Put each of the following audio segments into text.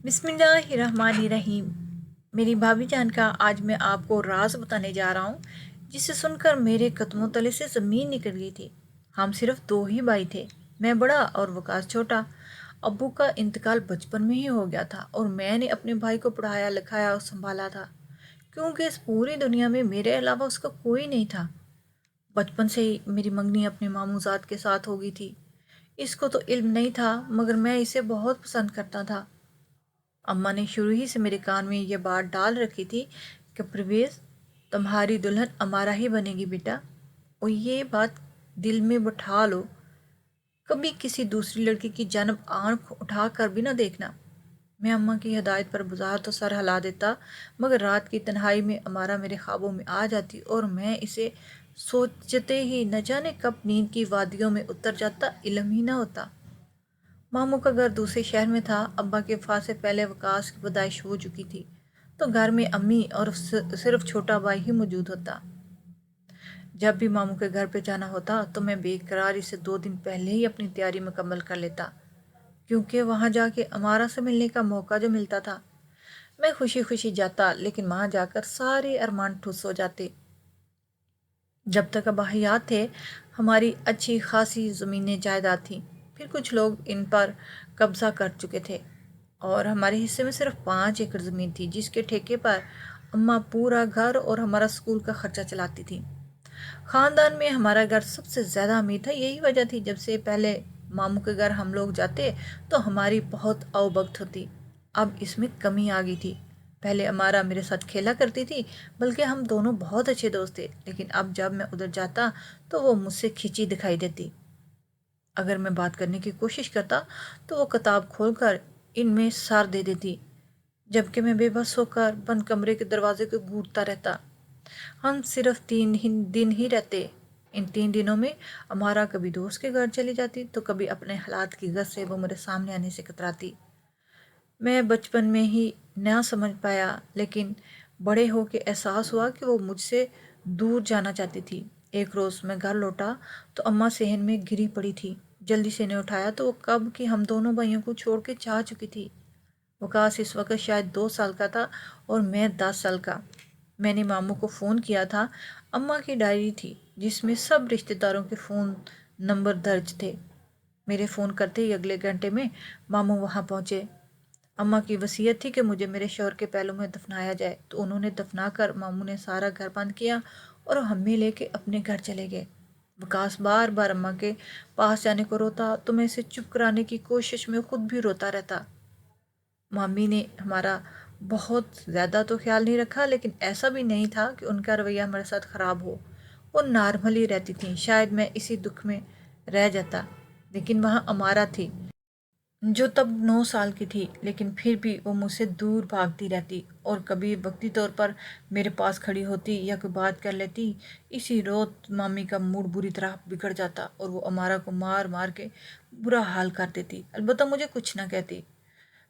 بسم اللہ الرحمن الرحیم۔ میری بھابھی جان کا آج میں آپ کو راز بتانے جا رہا ہوں جسے سن کر میرے قدموں تلے سے زمین نکل گئی تھی۔ ہم صرف دو ہی بھائی تھے، میں بڑا اور وقاص چھوٹا۔ ابو کا انتقال بچپن میں ہی ہو گیا تھا اور میں نے اپنے بھائی کو پڑھایا لکھایا اور سنبھالا تھا، کیونکہ اس پوری دنیا میں میرے علاوہ اس کا کوئی نہیں تھا۔ بچپن سے ہی میری منگنی اپنے ماموزاد کے ساتھ ہو گئی تھی۔ اس کو تو علم نہیں تھا مگر میں اسے بہت پسند کرتا تھا۔ اماں نے شروع ہی سے میرے کان میں یہ بات ڈال رکھی تھی کہ پرویز، تمہاری دلہن ہمارا ہی بنے گی بیٹا، اور یہ بات دل میں بٹھا لو، کبھی کسی دوسری لڑکی کی جانب آنکھ اٹھا کر بھی نہ دیکھنا۔ میں اماں کی ہدایت پر بظاہر تو سر ہلا دیتا، مگر رات کی تنہائی میں امارا میرے خوابوں میں آ جاتی اور میں اسے سوچتے ہی نہ جانے کب نیند کی وادیوں میں اتر جاتا، علم ہی نہ ہوتا۔ ماموں کا گھر دوسرے شہر میں تھا۔ ابا کے وفات سے پہلے وقاص کی پیدائش ہو چکی تھی، تو گھر میں امی اور صرف چھوٹا بھائی ہی موجود ہوتا۔ جب بھی ماموں کے گھر پہ جانا ہوتا تو میں بے قراری سے 2 دن پہلے ہی اپنی تیاری مکمل کر لیتا، کیونکہ وہاں جا کے امارا سے ملنے کا موقع جو ملتا تھا، میں خوشی خوشی جاتا، لیکن وہاں جا کر سارے ارمان ٹھس ہو جاتے۔ جب تک ابا حیات تھے ہماری اچھی خاصی زمینیں جائیداد تھیں، پھر کچھ لوگ ان پر قبضہ کر چکے تھے اور ہمارے حصے میں صرف 5 ایکڑ زمین تھی، جس کے ٹھیکے پر اماں پورا گھر اور ہمارا اسکول کا خرچہ چلاتی تھی۔ خاندان میں ہمارا گھر سب سے زیادہ امیر تھا، یہی وجہ تھی جب سے پہلے ماموں کے گھر ہم لوگ جاتے تو ہماری بہت اوبگت ہوتی۔ اب اس میں کمی آ گئی تھی۔ پہلے امارا میرے ساتھ کھیلا کرتی تھی، بلکہ ہم دونوں بہت اچھے دوست تھے، لیکن اب جب میں ادھر جاتا تو وہ مجھ سے کھینچی دکھائی دیتی۔ اگر میں بات کرنے کی کوشش کرتا تو وہ کتاب کھول کر ان میں سار دے دیتی، جبکہ میں بے بس ہو کر بند کمرے کے دروازے کو گھونٹتا رہتا۔ ہم صرف 3 دن ہی رہتے۔ ان 3 دنوں میں امارا کبھی دوست کے گھر چلی جاتی تو کبھی اپنے حالات کی غرض سے وہ میرے سامنے آنے سے کتراتی۔ میں بچپن میں ہی نہ سمجھ پایا، لیکن بڑے ہو کے احساس ہوا کہ وہ مجھ سے دور جانا چاہتی تھی۔ ایک روز میں گھر لوٹا تو اماں صحن میں گری پڑی تھی۔ جلدی سے نے اٹھایا تو وہ کب کی ہم دونوں بھائیوں کو چھوڑ کے جا چکی تھی۔ وقاص اس وقت شاید 2 سال کا تھا اور میں 10 سال کا۔ میں نے ماموں کو فون کیا تھا۔ اماں کی ڈائری تھی جس میں سب رشتہ داروں کے فون نمبر درج تھے۔ میرے فون کرتے ہی اگلے گھنٹے میں ماموں وہاں پہنچے۔ اماں کی وصیت تھی کہ مجھے میرے شوہر کے پہلو میں دفنایا جائے، تو انہوں نے دفنا کر ماموں نے سارا گھر بند کیا اور ہمیں لے کے اپنے گھر چلے گئے۔ وقاص بار بار اماں کے پاس جانے کو روتا تو میں اسے چپ کرانے کی کوشش میں خود بھی روتا رہتا۔ مامی نے ہمارا بہت زیادہ تو خیال نہیں رکھا، لیکن ایسا بھی نہیں تھا کہ ان کا رویہ ہمارے ساتھ خراب ہو۔ وہ نارمل ہی رہتی تھیں۔ شاید میں اسی دکھ میں رہ جاتا، لیکن وہاں امارا تھی جو تب 9 سال کی تھی، لیکن پھر بھی وہ مجھ سے دور بھاگتی رہتی اور کبھی وقتی طور پر میرے پاس کھڑی ہوتی یا کوئی بات کر لیتی۔ اسی روز مامی کا موڈ بری طرح بگڑ جاتا اور وہ امارا کو مار مار کے برا حال کر دیتی، البتہ مجھے کچھ نہ کہتی۔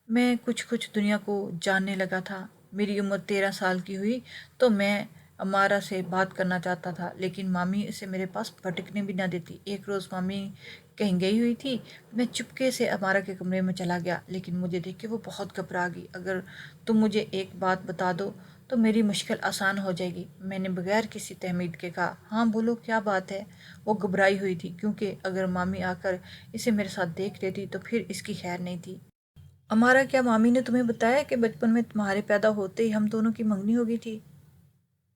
میں کچھ دنیا کو جاننے لگا تھا۔ میری عمر 13 سال کی ہوئی تو میں امارا سے بات کرنا چاہتا تھا، لیکن مامی اسے میرے پاس پھٹکنے بھی نہ دیتی۔ ایک روز مامی کہیں گئی ہوئی تھی، میں چپکے سے امارا کے کمرے میں چلا گیا، لیکن مجھے دیکھ کے وہ بہت گھبرا گئی۔ اگر تم مجھے ایک بات بتا دو تو میری مشکل آسان ہو جائے گی، میں نے بغیر کسی تہمید کے کہا۔ ہاں بولو، کیا بات ہے؟ وہ گھبرائی ہوئی تھی، کیونکہ اگر مامی آ کر اسے میرے ساتھ دیکھ لیتی تو پھر اس کی خیر نہیں تھی۔ امارا، کیا مامی نے تمہیں بتایا کہ بچپن میں تمہارے پیدا ہوتے ہی ہم دونوں کی منگنی ہو گئی تھی؟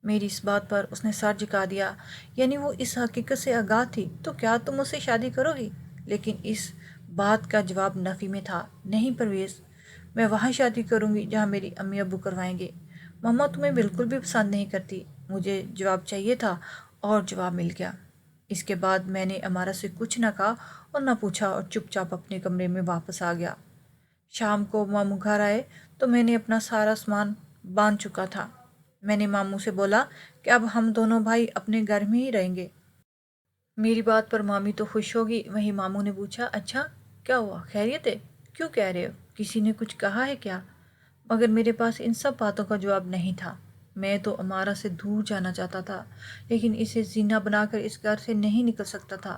میری اس بات پر اس نے سر جھکا دیا۔ یعنی وہ اس حقیقت سے آگاہ تھی، تو کیا تم اس سے شادی کرو گی؟ لیکن اس بات کا جواب نفی میں تھا۔ نہیں پرویز، میں وہاں شادی کروں گی جہاں میری امی ابو کروائیں گے۔ ماما تمہیں بالکل بھی پسند نہیں کرتی۔ مجھے جواب چاہیے تھا اور جواب مل گیا۔ اس کے بعد میں نے امارا سے کچھ نہ کہا اور نہ پوچھا اور چپ چاپ اپنے کمرے میں واپس آ گیا۔ شام کو ماموں گھر آئے تو میں نے اپنا سارا سامان باندھ چکا تھا۔ میں نے ماموں سے بولا کہ اب ہم دونوں بھائی اپنے گھر میں ہی رہیں گے۔ میری بات پر مامی تو خوش ہوگی، وہیں ماموں نے پوچھا، اچھا کیا ہوا، خیریت ہے؟ کیوں کہہ رہے ہو، کسی نے کچھ کہا ہے کیا؟ مگر میرے پاس ان سب باتوں کا جواب نہیں تھا۔ میں تو امارا سے دور جانا چاہتا تھا، لیکن اسے زینہ بنا کر اس گھر سے نہیں نکل سکتا تھا۔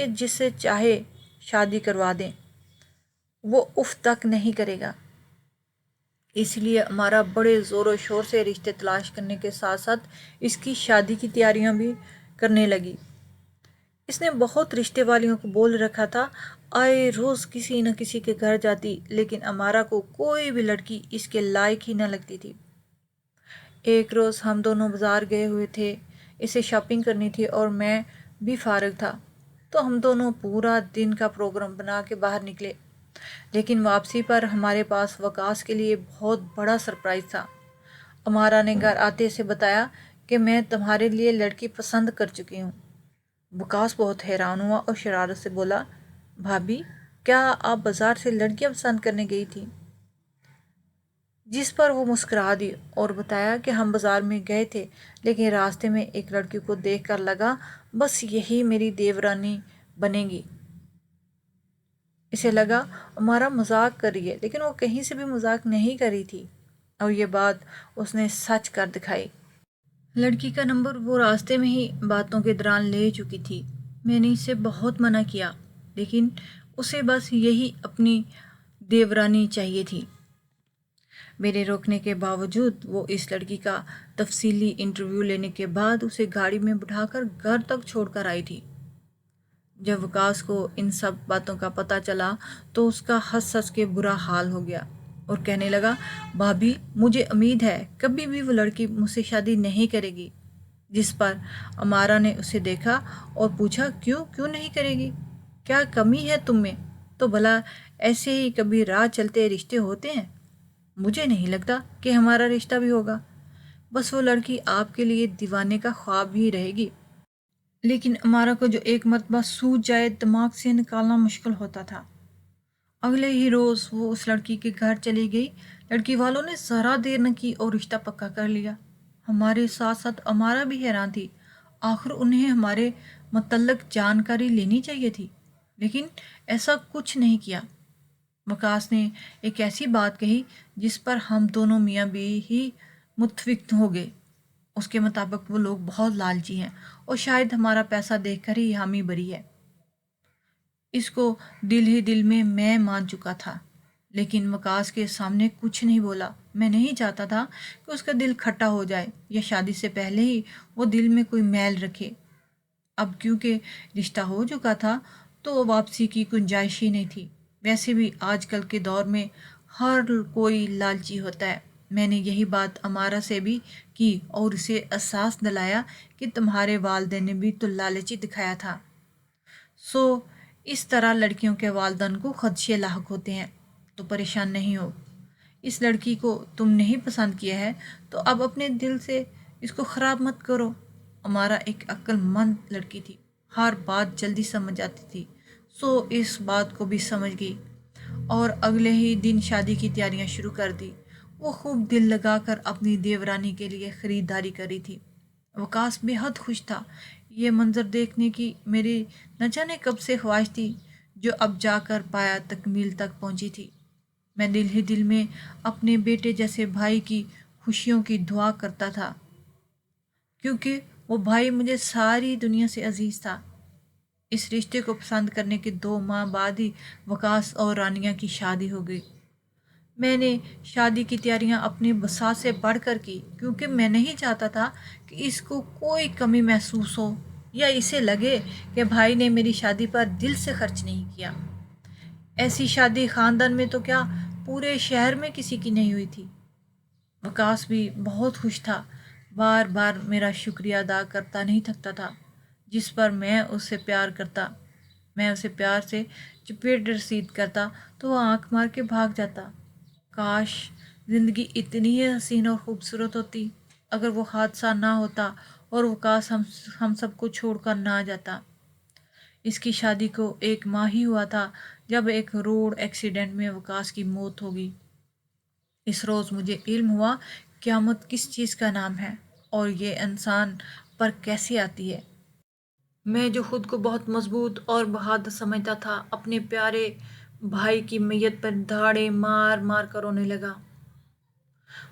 کہ جس سے چاہے شادی کروا دیں، وہ اف تک نہیں کرے گا۔ اس لیے ہمارا بڑے زور و شور سے رشتے تلاش کرنے کے ساتھ ساتھ اس کی شادی کی تیاریاں بھی کرنے لگی۔ اس نے بہت رشتے والیوں کو بول رکھا تھا، آئے روز کسی نہ کسی کے گھر جاتی، لیکن ہمارا کو کوئی بھی لڑکی اس کے لائق ہی نہ لگتی تھی۔ ایک روز ہم دونوں بازار گئے ہوئے تھے، اسے شاپنگ کرنی تھی اور میں بھی فارغ تھا، تو ہم دونوں پورا دن کا پروگرام بنا کے باہر نکلے۔ لیکن واپسی پر ہمارے پاس وقاص کے لیے بہت بڑا سرپرائز تھا۔ امارا نے گھر آتے سے بتایا کہ میں تمہارے لیے لڑکی پسند کر چکی ہوں۔ وقاص بہت حیران ہوا اور شرارت سے بولا، بھابھی، کیا آپ بازار سے لڑکیاں پسند کرنے گئی تھی؟ جس پر وہ مسکرا دی اور بتایا کہ ہم بازار میں گئے تھے، لیکن راستے میں ایک لڑکی کو دیکھ کر لگا بس یہی میری دیورانی بنے گی۔ اسے لگا ہمارا مذاق کر رہی ہے، لیکن وہ کہیں سے بھی مذاق نہیں کر رہی تھی، اور یہ بات اس نے سچ کر دکھائی۔ لڑکی کا نمبر وہ راستے میں ہی باتوں کے دوران لے چکی تھی۔ میں نے اسے بہت منع کیا، لیکن اسے بس یہی اپنی دیورانی چاہیے تھی۔ میرے روکنے کے باوجود وہ اس لڑکی کا تفصیلی انٹرویو لینے کے بعد اسے گاڑی میں بٹھا کر گھر تک چھوڑ کر آئی تھی۔ جب وقاص کو ان سب باتوں کا پتہ چلا تو اس کا ہنس ہنس کے برا حال ہو گیا اور کہنے لگا، بھابھی، مجھے امید ہے کبھی بھی وہ لڑکی مجھ سے شادی نہیں کرے گی۔ جس پر امارا نے اسے دیکھا اور پوچھا، کیوں نہیں کرے گی؟ کیا کمی ہے تم میں؟ تو بھلا ایسے ہی کبھی راہ چلتے رشتے ہوتے ہیں؟ مجھے نہیں لگتا کہ ہمارا رشتہ بھی ہوگا۔ بس وہ لڑکی آپ کے لیے دیوانے کا خواب ہی رہے گی۔ لیکن امارا کو جو ایک مرتبہ سوج جائے دماغ سے نکالنا مشکل ہوتا تھا۔ اگلے ہی روز وہ اس لڑکی کے گھر چلی گئی۔ لڑکی والوں نے ذرا دیر نہ کی اور رشتہ پکا کر لیا۔ ہمارے ساتھ ساتھ امارا بھی حیران تھی، آخر انہیں ہمارے متعلق جانکاری لینی چاہیے تھی، لیکن ایسا کچھ نہیں کیا۔ وقاص نے ایک ایسی بات کہی جس پر ہم دونوں میاں بیوی ہی متفق ہو گئے۔ اس کے مطابق وہ لوگ بہت لالچی ہیں اور شاید ہمارا پیسہ دیکھ کر ہی حامی بھری ہے۔ اس کو دل ہی دل میں مان چکا تھا، لیکن وقاص کے سامنے کچھ نہیں بولا۔ میں نہیں چاہتا تھا کہ اس کا دل کھٹا ہو جائے یا شادی سے پہلے ہی وہ دل میں کوئی میل رکھے۔ اب کیونکہ رشتہ ہو چکا تھا تو واپسی کی گنجائش ہی نہیں تھی۔ ویسے بھی آج کل کے دور میں ہر کوئی لالچی ہوتا ہے۔ میں نے یہی بات امارا سے بھی کی اور اسے احساس دلایا کہ تمہارے والدین نے بھی تو لالچی دکھایا تھا۔ اس طرح لڑکیوں کے والدین کو خدشے لاحق ہوتے ہیں، تو پریشان نہیں ہو۔ اس لڑکی کو تم نہیں پسند کیا ہے تو اب اپنے دل سے اس کو خراب مت کرو۔ امارا ایک عقل مند لڑکی تھی، ہر بات جلدی سمجھ جاتی تھی، اس بات کو بھی سمجھ گئی اور اگلے ہی دن شادی کی تیاریاں شروع کر دی۔ وہ خوب دل لگا کر اپنی دیورانی کے لیے خریداری کر رہی تھی۔ وقاص بے حد خوش تھا۔ یہ منظر دیکھنے کی میری نہ جانے کب سے خواہش تھی، جو اب جا کر پایا تکمیل تک پہنچی تھی۔ میں دل ہی دل میں اپنے بیٹے جیسے بھائی کی خوشیوں کی دعا کرتا تھا، کیونکہ وہ بھائی مجھے ساری دنیا سے عزیز تھا۔ اس رشتے کو پسند کرنے کے 2 ماہ بعد ہی وقاص اور رانیہ کی شادی ہو گئی۔ میں نے شادی کی تیاریاں اپنی بساط سے بڑھ کر کی، کیونکہ میں نہیں چاہتا تھا کہ اس کو کوئی کمی محسوس ہو یا اسے لگے کہ بھائی نے میری شادی پر دل سے خرچ نہیں کیا۔ ایسی شادی خاندان میں تو کیا پورے شہر میں کسی کی نہیں ہوئی تھی۔ وقاص بھی بہت خوش تھا، بار بار میرا شکریہ ادا کرتا نہیں تھکتا تھا، جس پر میں اسے پیار سے چپیٹ رسید کرتا تو وہ آنکھ مار کے بھاگ جاتا۔ کاش زندگی اتنی ہی حسین اور خوبصورت ہوتی اگر وہ حادثہ نہ ہوتا اور وقاص ہم سب کو چھوڑ کر نہ جاتا۔ اس کی شادی کو 1 ماہ ہی ہوا تھا جب ایک روڈ ایکسیڈنٹ میں وقاص کی موت ہو گئی۔ اس روز مجھے علم ہوا قیامت کس چیز کا نام ہے اور یہ انسان پر کیسے آتی ہے۔ میں جو خود کو بہت مضبوط اور بہادر سمجھتا تھا، اپنے پیارے بھائی کی میت پر دھاڑے مار مار کر رونے لگا۔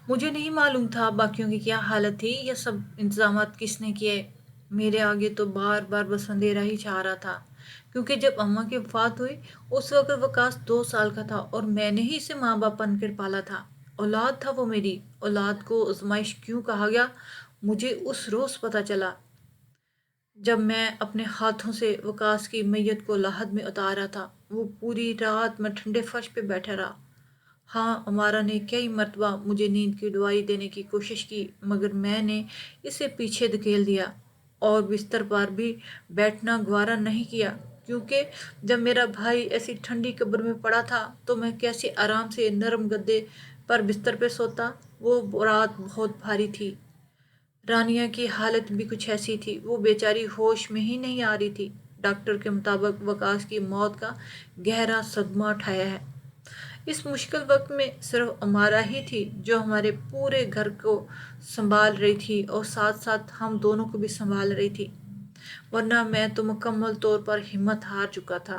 مجھے نہیں معلوم تھا باقیوں کی کیا حالت تھی، یہ سب انتظامات کس نے کیے۔ میرے آگے تو بار بار بس اندھیرا ہی چھا رہا تھا۔ کیونکہ جب اماں کی وفات ہوئی اس وقت وکاس 2 سال کا تھا اور میں نے ہی اسے ماں باپ بن کر پالا تھا۔ اولاد تھا وہ میری۔ اولاد کو آزمائش کیوں کہا گیا مجھے اس روز پتہ چلا جب میں اپنے ہاتھوں سے وکاس کی میت کو لاحد میں اتارا تھا۔ وہ پوری رات میں ٹھنڈے فرش پہ بیٹھا رہا۔ ہاں، امارا نے کئی مرتبہ مجھے نیند کی دوائی دینے کی کوشش کی مگر میں نے اسے پیچھے دھکیل دیا اور بستر پر بھی بیٹھنا گوارا نہیں کیا، کیونکہ جب میرا بھائی ایسی ٹھنڈی قبر میں پڑا تھا تو میں کیسے آرام سے نرم گدے پر بستر پہ سوتا۔ وہ رات بہت بھاری تھی۔ رانیہ کی حالت بھی کچھ ایسی تھی، وہ بیچاری ہوش میں ہی نہیں آ رہی تھی۔ ڈاکٹر کے مطابق وکاس کی موت کا گہرا صدمہ اٹھایا ہے۔ اس مشکل وقت میں صرف امارا ہی تھی جو ہمارے پورے گھر کو سنبھال رہی تھی اور ساتھ ساتھ ہم دونوں کو بھی سنبھال رہی تھی، ورنہ میں تو مکمل طور پر ہمت ہار چکا تھا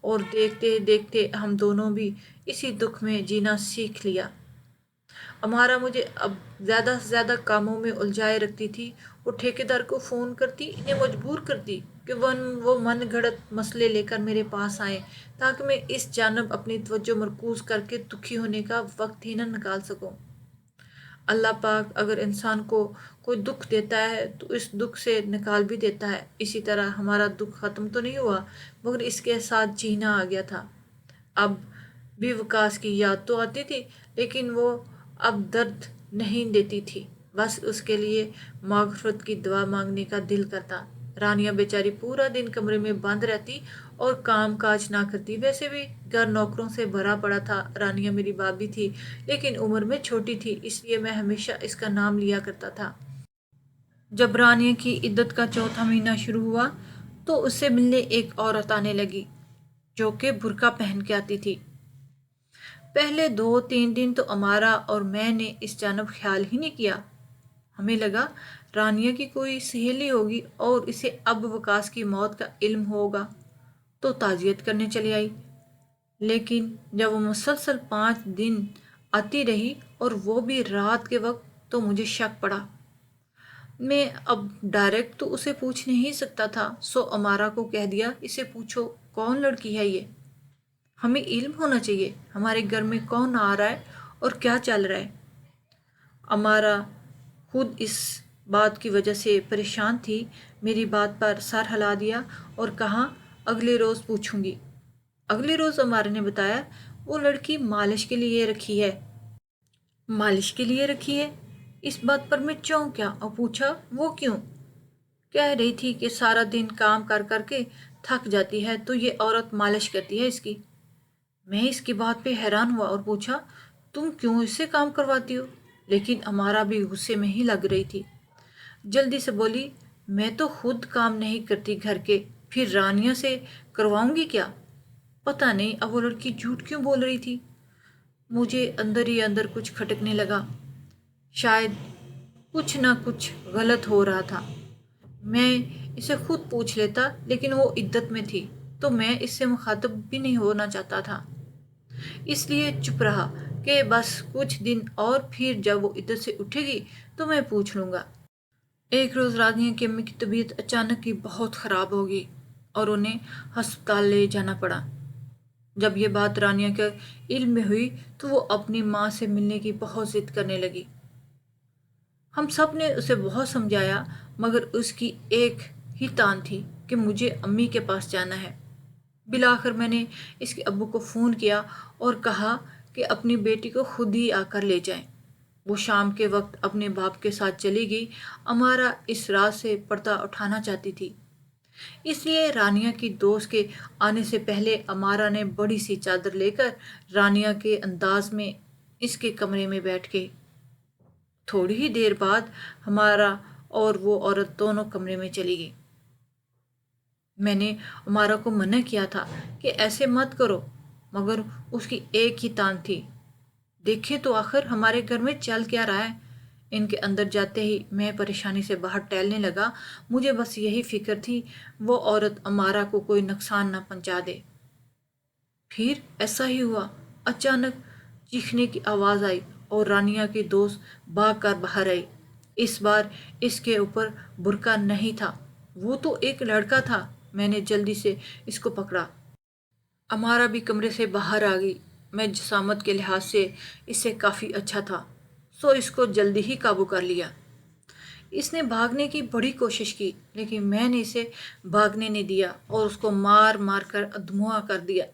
اور دیکھتے دیکھتے ہم دونوں بھی اسی دکھ میں جینا سیکھ لیا۔ امارا مجھے اب زیادہ سے زیادہ کاموں میں الجھائے رکھتی تھی۔ وہ ٹھیکیدار کو فون کرتی، انہیں مجبور کرتی کہ وہ من گھڑت مسئلے لے کر میرے پاس آئیں تاکہ میں اس جانب اپنی توجہ مرکوز کر کے دکھی ہونے کا وقت ہی نہ نکال سکوں۔ اللہ پاک اگر انسان کو کوئی دکھ دیتا ہے تو اس دکھ سے نکال بھی دیتا ہے۔ اسی طرح ہمارا دکھ ختم تو نہیں ہوا مگر اس کے ساتھ جینا آ گیا تھا۔ اب بھی وکاس کی یاد تو آتی تھی لیکن وہ اب درد نہیں دیتی تھی، بس اس کے لیے مغفرت کی دعا مانگنے کا دل کرتا۔ رانیہ بیچاری پورا دن کمرے میں بند رہتی اور کام کاج نہ کرتی۔ ویسے بھی گھر نوکروں سے بھرا پڑا تھا۔ رانیہ میری بھابھی تھی لیکن عمر میں چھوٹی تھی، اس لیے میں ہمیشہ اس کا نام لیا کرتا تھا۔ جب رانیہ کی عدت کا چوتھا مہینہ شروع ہوا تو اس سے ملنے ایک عورت آنے لگی جو کہ برقع پہن کے آتی تھی۔ پہلے 2-3 دن تو امارا اور میں نے اس جانب خیال ہی نہیں کیا۔ ہمیں لگا رانیہ کی کوئی سہیلی ہوگی اور اسے اب وکاس کی موت کا علم ہوگا تو تعزیت کرنے چلی آئی، لیکن جب وہ مسلسل 5 دن آتی رہی اور وہ بھی رات کے وقت تو مجھے شک پڑا۔ میں اب ڈائریکٹ تو اسے پوچھ نہیں سکتا تھا، سو امارا کو کہہ دیا اسے پوچھو کون لڑکی ہے یہ، ہمیں علم ہونا چاہیے ہمارے گھر میں کون آ رہا ہے اور کیا چل رہا ہے۔ امارا خود اس بات کی وجہ سے پریشان تھی، میری بات پر سر ہلا دیا اور کہا اگلے روز پوچھوں گی۔ اگلے روز امارا نے بتایا وہ لڑکی مالش کے لیے رکھی ہے۔ مالش کے لیے رکھی ہے؟ اس بات پر میں چونک گیا اور پوچھا وہ کیوں؟ کہہ رہی تھی کہ سارا دن کام کر کر کے تھک جاتی ہے تو یہ عورت مالش کرتی ہے اس کی۔ میں اس کی بات پہ حیران ہوا اور پوچھا تم کیوں اس سے کام کرواتی ہو؟ لیکن امارا بھی غصے میں ہی لگ رہی تھی، جلدی سے بولی میں تو خود کام نہیں کرتی گھر کے، پھر رانیہ سے کرواؤں گی کیا؟ پتہ نہیں اب وہ لڑکی جھوٹ کیوں بول رہی تھی۔ مجھے اندر ہی اندر کچھ کھٹکنے لگا، شاید کچھ نہ کچھ غلط ہو رہا تھا۔ میں اسے خود پوچھ لیتا لیکن وہ عدت میں تھی تو میں اس سے مخاطب بھی نہیں ہونا چاہتا تھا، اس لیے چپ رہا کہ بس کچھ دن اور پھر جب وہ عدت سے اٹھے گی تو میں پوچھ لوں گا۔ ایک روز رانیہ کی امی کی طبیعت اچانک ہی بہت خراب ہوگی اور انہیں ہسپتال لے جانا پڑا۔ جب یہ بات رانیہ کے علم میں ہوئی تو وہ اپنی ماں سے ملنے کی بہت ضد کرنے لگی۔ ہم سب نے اسے بہت سمجھایا مگر اس کی ایک ہی تان تھی کہ مجھے امی کے پاس جانا ہے۔ بالآخر میں نے اس کے ابو کو فون کیا اور کہا کہ اپنی بیٹی کو خود ہی آ کر لے جائیں۔ وہ شام کے وقت اپنے باپ کے ساتھ چلی گئی۔ امارا اس رات سے پردہ اٹھانا چاہتی تھی، اس لیے رانیہ کی دوست کے آنے سے پہلے امارا نے بڑی سی چادر لے کر رانیہ کے انداز میں اس کے کمرے میں بیٹھ گئی۔ تھوڑی ہی دیر بعد ہمارا اور وہ عورت دونوں کمرے میں چلی گئی۔ میں نے امارا کو منع کیا تھا کہ ایسے مت کرو مگر اس کی ایک ہی تان تھی، دیکھے تو آخر ہمارے گھر میں چل کیا رہا ہے۔ ان کے اندر جاتے ہی میں پریشانی سے باہر ٹہلنے لگا، مجھے بس یہی فکر تھی وہ عورت امارا کو کوئی نقصان نہ پہنچا دے۔ پھر ایسا ہی ہوا، اچانک چیخنے کی آواز آئی اور رانیہ کی دوست بھاگ کر باہر آئی۔ اس بار اس کے اوپر برقع نہیں تھا، وہ تو ایک لڑکا تھا میں نے جلدی سے اس کو پکڑا۔ امارا بھی کمرے سے باہر آ گئی۔ میں جسامت کے لحاظ سے اس سے کافی اچھا تھا، سو اس کو جلدی ہی قابو کر لیا۔ اس نے بھاگنے کی بڑی کوشش کی، لیکن میں نے اسے بھاگنے نہیں دیا اور اس کو مار مار کر ادھموا کر دیا۔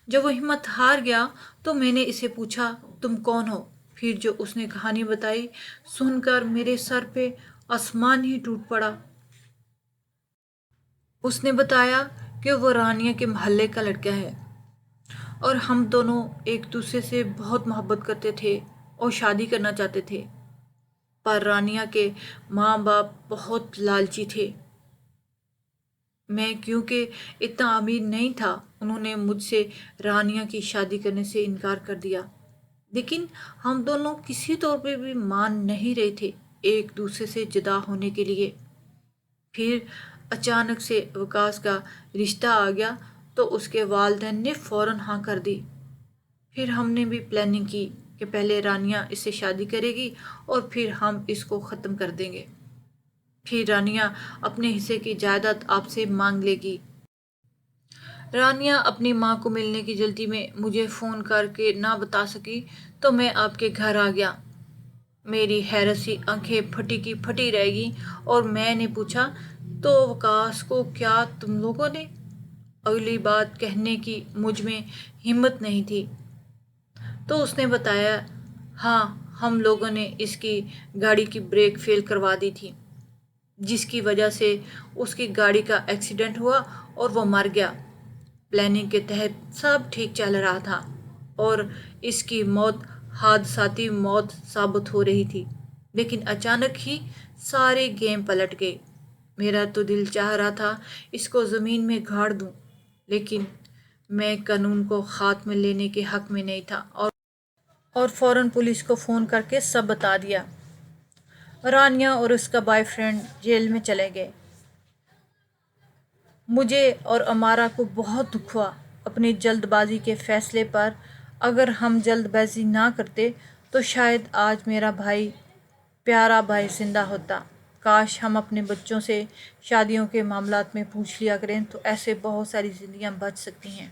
جب وہ ہمت ہار گیا تو میں نے اسے پوچھا، تم کون ہو؟ پھر جو اس نے کہانی بتائی سن کر میرے سر پہ آسمان ہی ٹوٹ پڑا۔ اس نے بتایا کہ وہ رانیہ کے محلے کا لڑکا ہے اور ہم دونوں ایک دوسرے سے بہت محبت کرتے تھے اور شادی کرنا چاہتے تھے، پر رانیہ کے ماں باپ بہت لالچی تھے۔ میں کیونکہ اتنا امیر نہیں تھا، انہوں نے مجھ سے رانیہ کی شادی کرنے سے انکار کر دیا، لیکن ہم دونوں کسی طور پہ بھی مان نہیں رہے تھے ایک دوسرے سے جدا ہونے کے لیے۔ پھر اچانک سے وکاس کا رشتہ آ گیا تو اس کے والدین نے فوراً ہاں کر دی۔ پھر ہم نے بھی پلاننگ کی کہ پہلے رانیہ اس سے شادی کرے گی اور پھر ہم اس کو ختم کر دیں گے۔ پھر رانیہ اپنے حصے کی جائیداد آپ سے مانگ لے گی۔ رانیہ اپنی ماں کو ملنے کی جلدی میں مجھے فون کر کے نہ بتا سکی تو میں آپ کے گھر آ گیا۔ میری حیرت سی آنکھیں پھٹی کی پھٹی رہ گئی اور میں نے پوچھا، تو وکاس کو کیا تم لوگوں نے؟ اگلی بات کہنے کی مجھ میں ہمت نہیں تھی تو اس نے بتایا، ہاں ہم لوگوں نے اس کی گاڑی کی بریک فیل کروا دی تھی، جس کی وجہ سے اس کی گاڑی کا ایکسیڈنٹ ہوا اور وہ مر گیا۔ پلاننگ کے تحت سب ٹھیک چل رہا تھا اور اس کی موت حادثاتی موت ثابت ہو رہی تھی، لیکن اچانک ہی سارے گیم پلٹ گئے۔ میرا تو دل چاہ رہا تھا اس کو زمین میں گاڑ دوں، لیکن میں قانون کو ہاتھ میں لینے کے حق میں نہیں تھا اور فوراً پولیس کو فون کر کے سب بتا دیا۔ رانیہ اور اس کا بوائے فرینڈ جیل میں چلے گئے۔ مجھے اور امارا کو بہت دکھ ہوا اپنی جلد بازی کے فیصلے پر۔ اگر ہم جلد بازی نہ کرتے تو شاید آج میرا بھائی، پیارا بھائی زندہ ہوتا۔ کاش ہم اپنے بچوں سے شادیوں کے معاملات میں پوچھ لیا کریں تو ایسے بہت ساری زندگیاں بچ سکتی ہیں۔